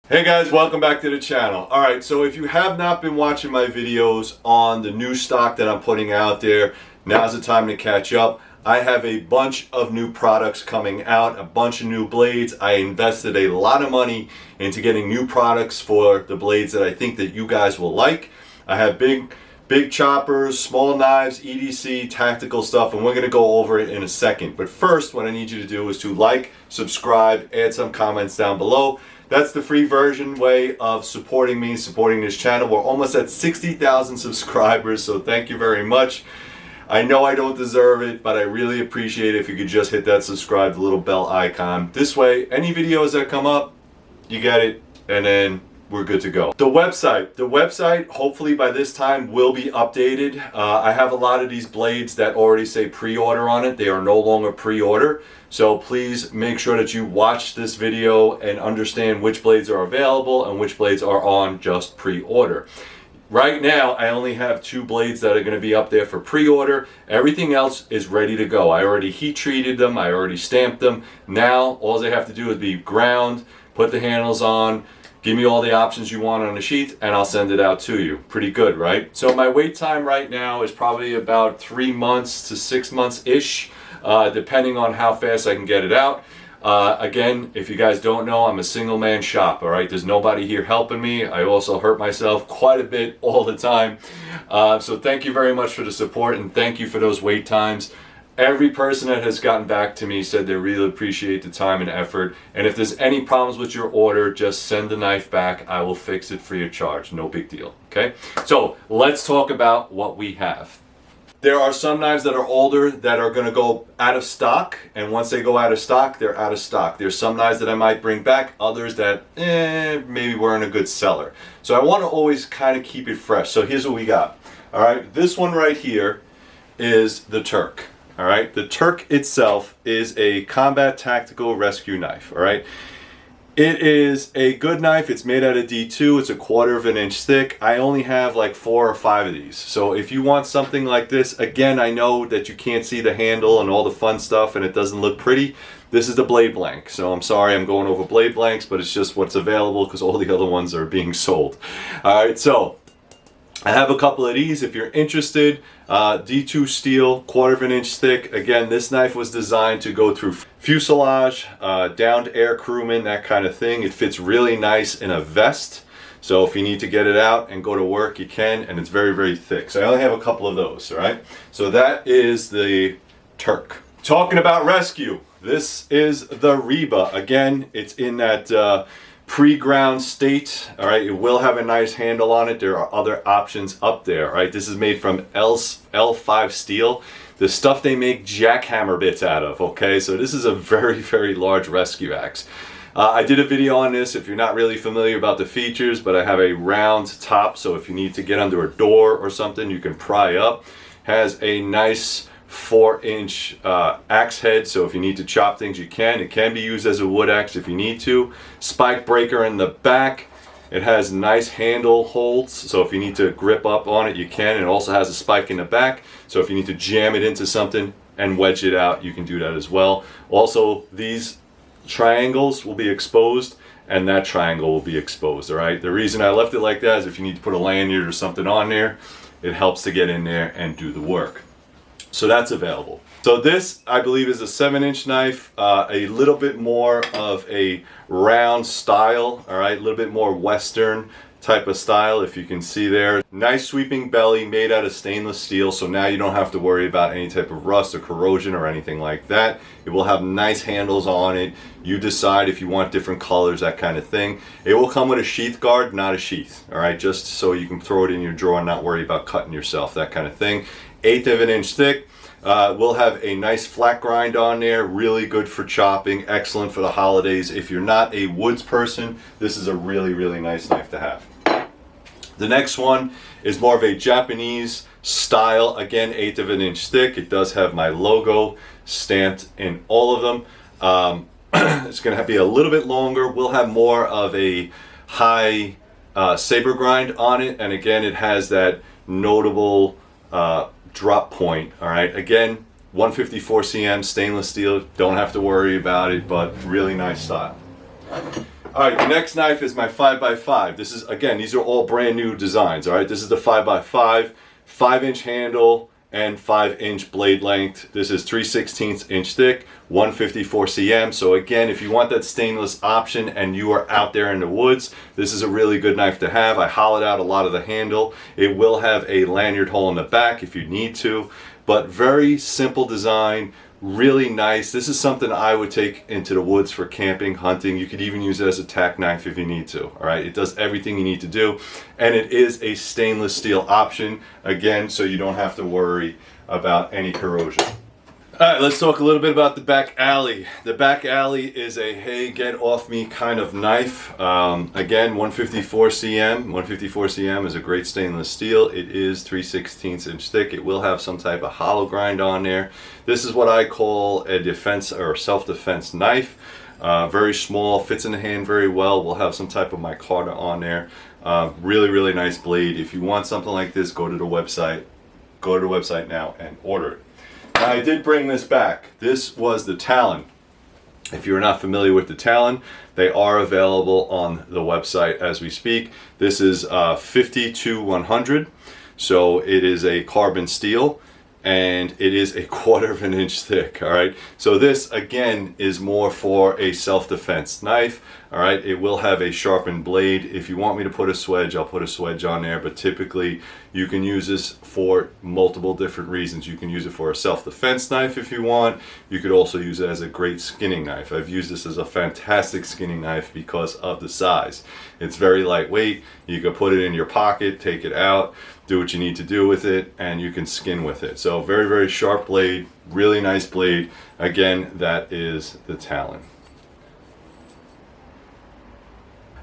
Hey guys, welcome back to the channel. Alright, so if you have not been watching my videos on the new stock that I'm putting out there, now's the time to catch up. I have a bunch of new products coming out, a bunch of new blades. I invested a lot of money into getting new products for the blades that I think that you guys will like. I have big choppers, small knives, EDC, tactical stuff, and we're going to go over it in a second. But first, what I need you to do is to like, subscribe, add some comments down below. That's the free version way of supporting me, supporting this channel. We're almost at 60,000 subscribers, so thank you very much. I know I don't deserve it, but I really appreciate it if you could just hit that subscribe, the little bell icon. This way, any videos that come up, you get it, and then we're good to go. The website, hopefully by this time will be updated. I have a lot of these blades that already say pre-order on it. They are no longer pre-order. So please make sure that you watch this video and understand which blades are available and which blades are on just pre-order. Right now, I only have 2 blades that are going to be up there for pre-order. Everything else is ready to go. I already heat treated them. I already stamped them. Now, all they have to do is be ground, put the handles on, give me all the options you want on the sheet, and I'll send it out to you. Pretty good, right? So my wait time right now is probably about 3 months to 6 months-ish, depending on how fast I can get it out. Again, if you guys don't know, I'm a single man shop, all right? There's nobody here helping me. I also hurt myself quite a bit all the time. So thank you very much for the support, and thank you for those wait times. Every person that has gotten back to me said they really appreciate the time and effort. And if there's any problems with your order, just send the knife back. I will fix it free of charge. No big deal. Okay? So let's talk about what we have. There are some knives that are older that are going to go out of stock. And once they go out of stock, they're out of stock. There's some knives that I might bring back. Others that maybe weren't a good seller. So I want to always kind of keep it fresh. So here's what we got. All right. This one right here is the Turk. All right, the Turk itself is a combat tactical rescue knife. All right, it is a good knife. It's made out of D2. It's a 1/4 inch thick. I only have like 4 or 5 of these. So if you want something like this, again, I know that you can't see the handle and all the fun stuff and it doesn't look pretty. This is the blade blank. So I'm sorry I'm going over blade blanks, but it's just what's available because all the other ones are being sold. All right, so I have a couple of these if you're interested. D2 steel, 1/4 inch thick. Again, this knife was designed to go through fuselage, downed air crewmen, that kind of thing. It fits really nice in a vest. So if you need to get it out and go to work, you can, and it's very, very thick. So I only have a couple of those, all right? So that is the Turk. Talking about rescue, this is the Reba. Again, it's in that pre-ground state. All right, it will have a nice handle on it. There are other options up there. All right, this is made from L5 steel, the stuff they make jackhammer bits out of. Okay, so this is a very, very large rescue axe. I did a video on this if you're not really familiar about the features, but I have a round top, so if you need to get under a door or something, you can pry up. Has a nice 4-inch axe head, so if you need to chop things, you can. It can be used as a wood axe if you need to. Spike breaker in the back. It has nice handle holds, so if you need to grip up on it, you can. It also has a spike in the back, so if you need to jam it into something and wedge it out, you can do that as well. Also, these triangles will be exposed, and that triangle will be exposed, all right? The reason I left it like that is if you need to put a lanyard or something on there, it helps to get in there and do the work. So that's available. So this, I believe, is a 7-inch knife, a little bit more of a round style, all right, a little bit more Western type of style, if you can see there. Nice sweeping belly, made out of stainless steel, so now you don't have to worry about any type of rust or corrosion or anything like that. It will have nice handles on it. You decide if you want different colors, that kind of thing. It will come with a sheath guard, not a sheath, all right, just so you can throw it in your drawer and not worry about cutting yourself, that kind of thing. 1/8 of an inch thick. We'll have a nice flat grind on there, really good for chopping, excellent for the holidays. If you're not a woods person, this is a really, really nice knife to have. The next one is more of a Japanese style, again, 1/8 of an inch thick. It does have my logo stamped in all of them. It's going to be a little bit longer. We'll have more of a high saber grind on it, and again, it has that notable drop point. All right, again, 154 cm stainless steel, don't have to worry about it, but really nice style. All right, the next knife is my 5x5. This is, again, these are all brand new designs, all right? This is the 5x5, 5-inch handle and 5-inch blade length. This is 3/16 inch thick, 154 cm. So again, if you want that stainless option and you are out there in the woods, this is a really good knife to have. I hollowed out a lot of the handle. It will have a lanyard hole in the back if you need to, but very simple design. Really nice. This is something I would take into the woods for camping, hunting. You could even use it as a tack knife if you need to. All right, it does everything you need to do, and it is a stainless steel option, again, so you don't have to worry about any corrosion. All right, let's talk a little bit about the back alley. The back alley is a hey, get off me kind of knife. Again, 154 cm. 154 cm is a great stainless steel. It is 3/16 inch thick. It will have some type of hollow grind on there. This is what I call a defense or self-defense knife. Very small, fits in the hand very well. We'll have some type of micarta on there. Really, really nice blade. If you want something like this, go to the website. Go to the website now and order it. Now, I did bring this back. This was the Talon. If you're not familiar with the Talon, they are available on the website as we speak. This is 50-100, so it is a carbon steel, and it is a 1/4 inch thick. All right, so this again is more for a self-defense knife. All right, it will have a sharpened blade. If you want me to put a swedge, I'll put a swedge on there, but typically you can use this for multiple different reasons. You can use it for a self-defense knife if you want. You could also use it as a great skinning knife. I've used this as a fantastic skinning knife because of the size. It's very lightweight. You can put it in your pocket, take it out, do what you need to do with it, and you can skin with it. So very, very sharp blade, really nice blade. Again, that is the Talon.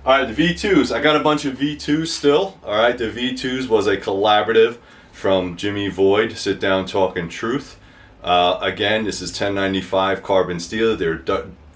All right, the V2s. I got a bunch of V2s still. All right, the V2s was a collaborative from Jimmy Void, Sit Down Talking Truth. Again, this is 1095 carbon steel.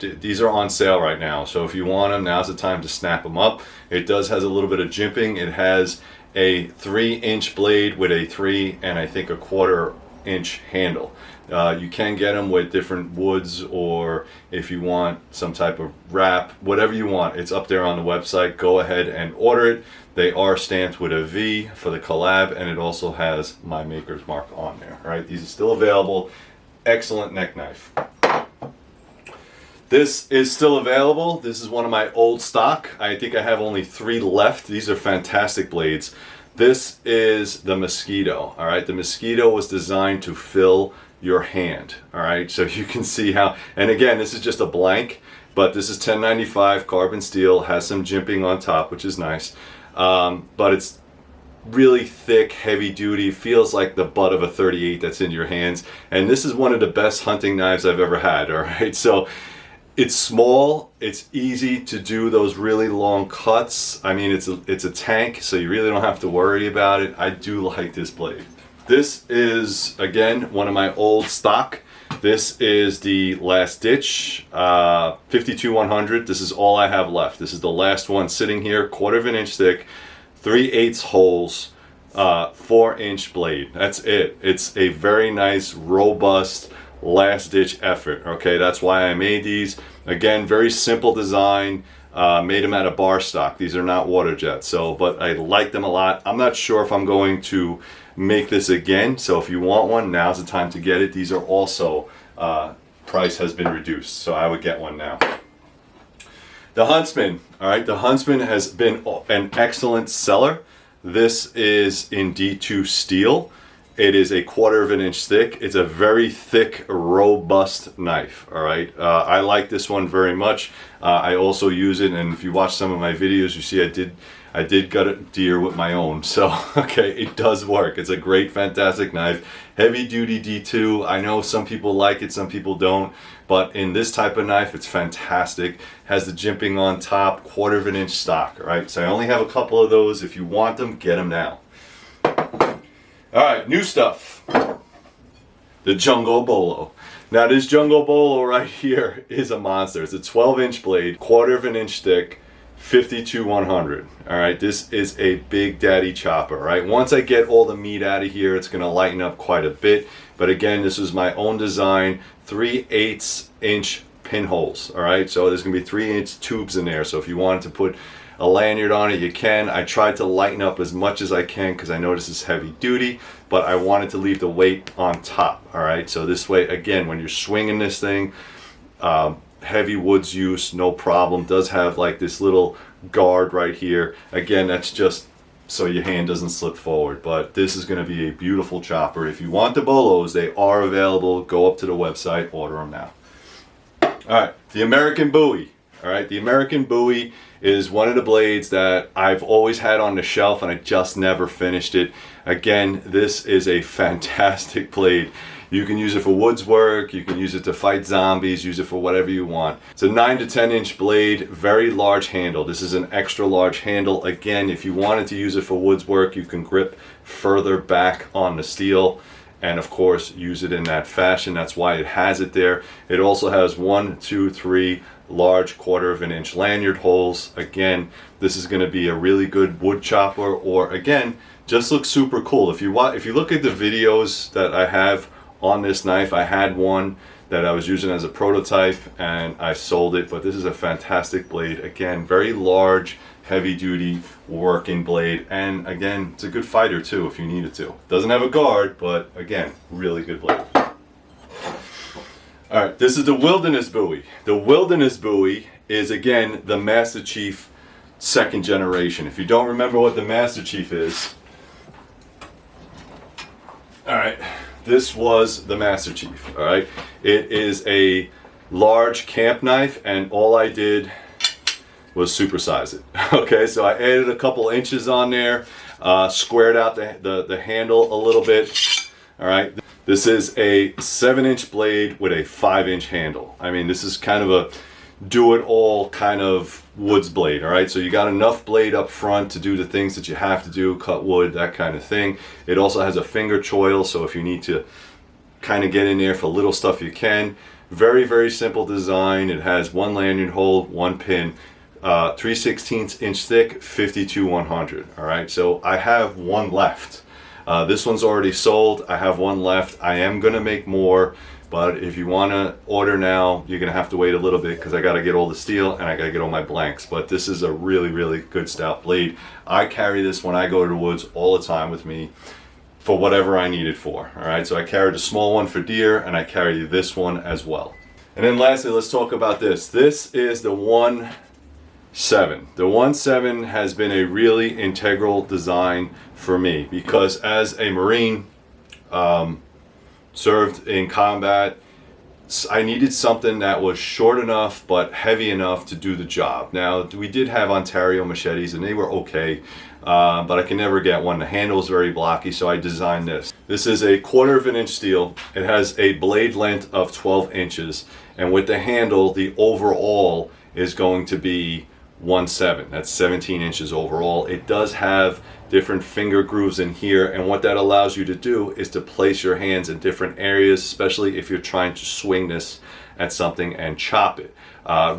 These are on sale right now, so if you want them, now's the time to snap them up. It does has a little bit of jimping. It has a 3-inch blade with a 3 and I think a 1/4 inch handle. You can get them with different woods, or if you want some type of wrap, whatever you want, it's up there on the website. Go ahead and order it. They are stamped with a V for the collab, and it also has my maker's mark on there. All right, these are still available. Excellent neck knife. This is still available. This is one of my old stock. I think I have only 3 left. These are fantastic blades. This is the Mosquito. All right, the Mosquito was designed to fill your hand. All right, so you can see how, and again, this is just a blank, but this is 1095 carbon steel, has some jimping on top, which is nice, but it's really thick, heavy duty, feels like the butt of a 38 that's in your hands. And this is one of the best hunting knives I've ever had. All right, so it's small, it's easy to do those really long cuts. I mean, it's a tank, so you really don't have to worry about it. I do like this blade. This is, again, one of my old stock. This is the Last Ditch 52-100. This is all I have left. This is the last one sitting here, 1/4 inch thick, 3/8 holes, 4-inch blade. That's it. It's a very nice, robust, last ditch effort. Okay, that's why I made these. Again, very simple design. Made them out of bar stock. These are not water jets, so, but I like them a lot. I'm not sure if I'm going to make this again, so if you want one, now's the time to get it. These are also, price has been reduced, so I would get one now. The Huntsman. All right, the Huntsman has been an excellent seller. This is in D2 steel. It is a 1/4 inch thick. It's a very thick, robust knife. All right, I like this one very much. I also use it, and if you watch some of my videos, you see I did gut a deer with my own. So okay, it does work. It's a great, fantastic knife. Heavy duty D2. I know some people like it, some people don't, but in this type of knife, it's fantastic. Has the jimping on top, 1/4 inch stock. All right, so I only have a couple of those. If you want them, get them now. All right, new stuff. The Jungle Bolo. Now this Jungle Bolo right here is a monster. It's a 12-inch blade, 1/4 inch thick, 52-100. All right, this is a big daddy chopper. Right, once I get all the meat out of here, it's gonna lighten up quite a bit. But again, this is my own design, 3/8 inch pinholes. All right, so there's gonna be 3-inch tubes in there. So if you wanted to put a lanyard on it, you can. I tried to lighten up as much as I can because I know this is heavy duty, but I wanted to leave the weight on top. All right, so this way, again, when you're swinging this thing, heavy woods use, no problem. Does have like this little guard right here. Again, that's just so your hand doesn't slip forward, but this is going to be a beautiful chopper. If you want the Bolos, they are available. Go up to the website, order them now. All right, the American Bowie. All right, the American Bowie is one of the blades that I've always had on the shelf and I just never finished it. Again, this is a fantastic blade. You can use it for woods work, you can use it to fight zombies, use it for whatever you want. It's a 9 to 10 inch blade, very large handle. This is an extra large handle. Again, if you wanted to use it for woods work, you can grip further back on the steel and of course use it in that fashion. That's why it has it there. It also has 1, 2, 3 large 1/4 inch lanyard holes. Again, this is going to be a really good wood chopper, or again, just looks super cool. If you look at the videos that I have on this knife, I had one that I was using as a prototype and I sold it, but this is a fantastic blade. Again, very large, heavy duty working blade, and again, it's a good fighter too if you need it to. Doesn't have a guard, but again, really good blade. All right, this is the Wilderness Bowie. The Wilderness Bowie is again the Master Chief 2nd generation. If you don't remember what the Master Chief is, all right, this was the Master Chief. All right, it is a large camp knife, and all I did was supersize it. Okay, so I added a couple inches on there, squared out the handle a little bit. All right, this is a 7-inch blade with a 5-inch handle. I mean, this is kind of a do-it-all kind of woods blade. All right, so you got enough blade up front to do the things that you have to do, cut wood, that kind of thing. It also has a finger choil, so if you need to kind of get in there for little stuff, you can. Very, very simple design. It has 1 lanyard hole, 1 pin, 3/16 inch thick, 52-100. All right, so I have 1 left. This one's already sold. I have 1 left. I am gonna make more, but if you want to order now, you're gonna have to wait a little bit because I got to get all the steel and I got to get all my blanks. But this is a really, really good stout blade. I carry this when I go to the woods all the time with me for whatever I need it for. All right, so I carried a small one for deer and I carry this one as well. And then lastly, let's talk about this. This is the 1.7. The 1.7 has been a really integral design for me because as a Marine, served in combat, I needed something that was short enough but heavy enough to do the job. Now, we did have Ontario machetes and they were okay, but I can never get one. The handle is very blocky, so I designed this. This is a 1/4 inch steel. It has a blade length of 12 inches, and with the handle, the overall is going to be 1.7. That's 17 inches overall. It does have different finger grooves in here, and what that allows you to do is to place your hands in different areas, especially if you're trying to swing this at something and chop it.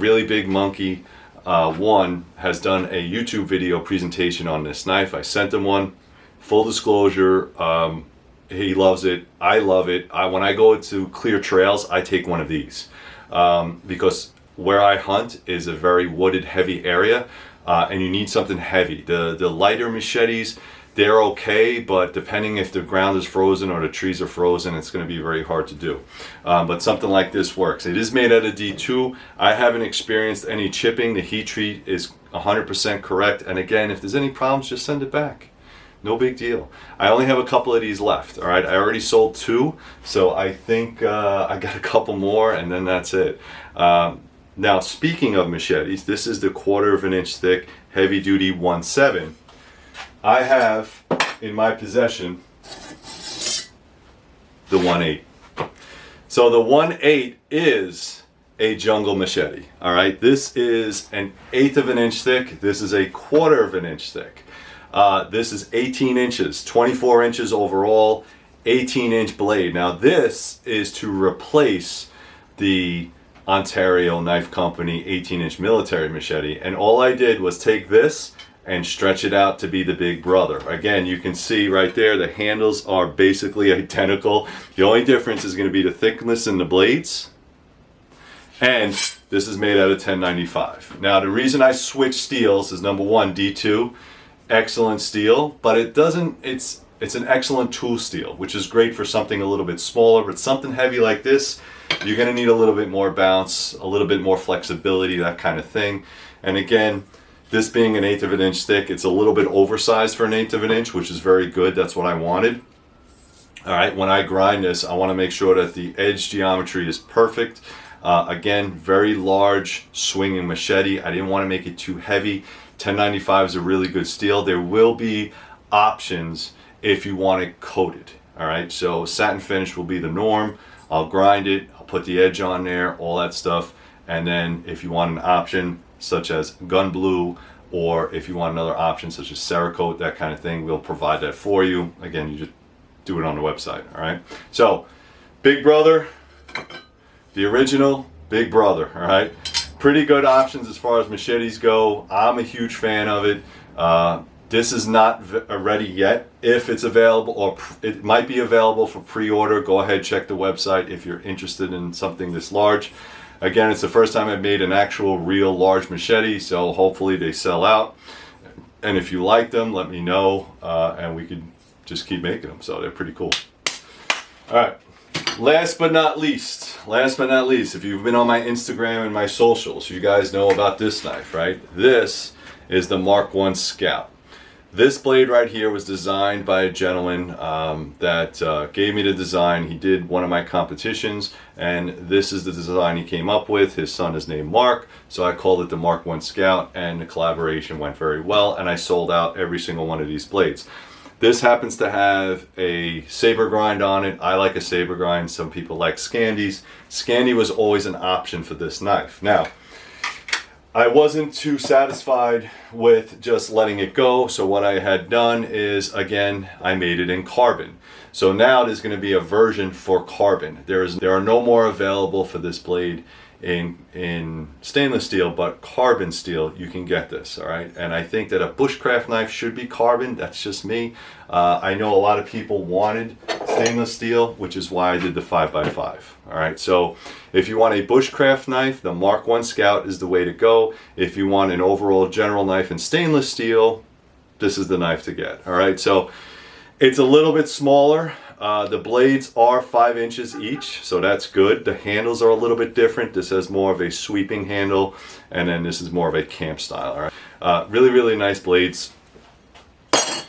Really Big Monkey 1 has done a YouTube video presentation on this knife. I sent him one. Full disclosure, he loves it. I love it. When I go to clear trails, I take one of these because where I hunt is a very wooded, heavy area. And you need something heavy. The lighter machetes, they're okay, but depending if the ground is frozen or the trees are frozen, it's going to be very hard to do. But something like this works. It is made out of D2. I haven't experienced any chipping. The heat treat is 100% correct. And again, if there's any problems, just send it back. No big deal. I only have a couple of these left. All right, I already sold 2, so I think I got a couple more, and then that's it. Now, speaking of machetes, this is the 1/4 inch thick, heavy duty 1.7. I have in my possession the 1.8. So the 1.8 is a jungle machete. All right, this is an 1/8 inch thick. This is a 1/4 inch thick. This is 18 inches, 24 inches overall, 18-inch blade. Now this is to replace the Ontario Knife Company 18-inch military machete, and all I did was take this and stretch it out to be the big brother. Again, you can see right there the handles are basically identical. The only difference is going to be the thickness in the blades And this is made out of 1095. Now the reason I switched steels is number one, D2, excellent steel, but it's an excellent tool steel, which is great for something a little bit smaller, but something heavy like this, you're gonna need a little bit more bounce, a little bit more flexibility, that kind of thing. And again, this being an 1/8 of an inch thick, it's a little bit oversized for an 1/8 of an inch, which is very good. That's what I wanted. All right, when I grind this, I wanna make sure that the edge geometry is perfect. Again, very large swinging machete. I didn't want to make it too heavy. 1095 is a really good steel. There will be options if you want it coated. All right, so satin finish will be the norm. I'll grind it, I'll put the edge on there, all that stuff. And then if you want an option such as gun blue, or if you want another option such as Cerakote, that kind of thing, we'll provide that for you. Again, you just do it on the website. All right, so Big Brother, the original Big Brother, all right? Pretty good options as far as machetes go. I'm a huge fan of it. This is not ready yet. If it's available, or it might be available for pre-order, go ahead, check the website if you're interested in something this large. Again, it's the first time I've made an actual real large machete, so hopefully they sell out. And if you like them, let me know, and we could just keep making them. So they're pretty cool. All right. Last but not least, if you've been on my Instagram and my socials, you guys know about this knife, right? This is the Mark I Scout. This blade right here was designed by a gentleman that gave me the design. He did one of my competitions, and this is the design he came up with. His son is named Mark, so I called it the Mark I Scout, and the collaboration went very well, and I sold out every single one of these blades. This happens to have a saber grind on it. I like a saber grind. Some people like Scandis. Scandi was always an option for this knife. Now, I wasn't too satisfied with just letting it go, so what I had done is, again, I made it in carbon. So now there's going to be a version for carbon. There are no more available for this blade in stainless steel, but carbon steel, you can get this, all right? And I think that a bushcraft knife should be carbon. That's just me. I know a lot of people wanted stainless steel, which is why I did the 5x5, all right? So if you want a bushcraft knife, the Mark I Scout is the way to go. If you want an overall general knife in stainless steel, this is the knife to get, all right? So it's a little bit smaller. The blades are 5 inches each, so that's good. The handles are a little bit different. This has more of a sweeping handle, and then this is more of a camp style. All right, really, really nice blades.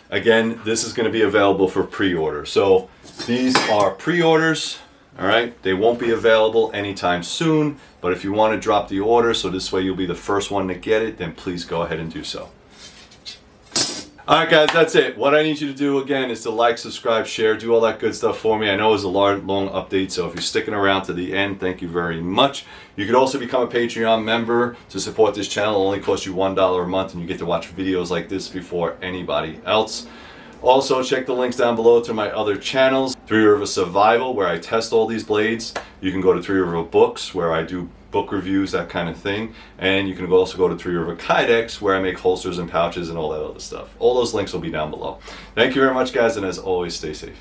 Again, this is going to be available for pre-order. So these are pre-orders. All right, they won't be available anytime soon, but if you want to drop the order, so this way you'll be the first one to get it, then please go ahead and do so. Alright guys, that's it. What I need you to do again is to like, subscribe, share, do all that good stuff for me. I know it was a long update, so if you're sticking around to the end, thank you very much. You could also become a Patreon member to support this channel. It only costs you $1 a month, and you get to watch videos like this before anybody else. Also, check the links down below to my other channels. Three River Survival, where I test all these blades. You can go to Three River Books, where I do book reviews, that kind of thing. And you can also go to Three River Kydex, where I make holsters and pouches and all that other stuff. All those links will be down below. Thank you very much, guys, and as always, stay safe.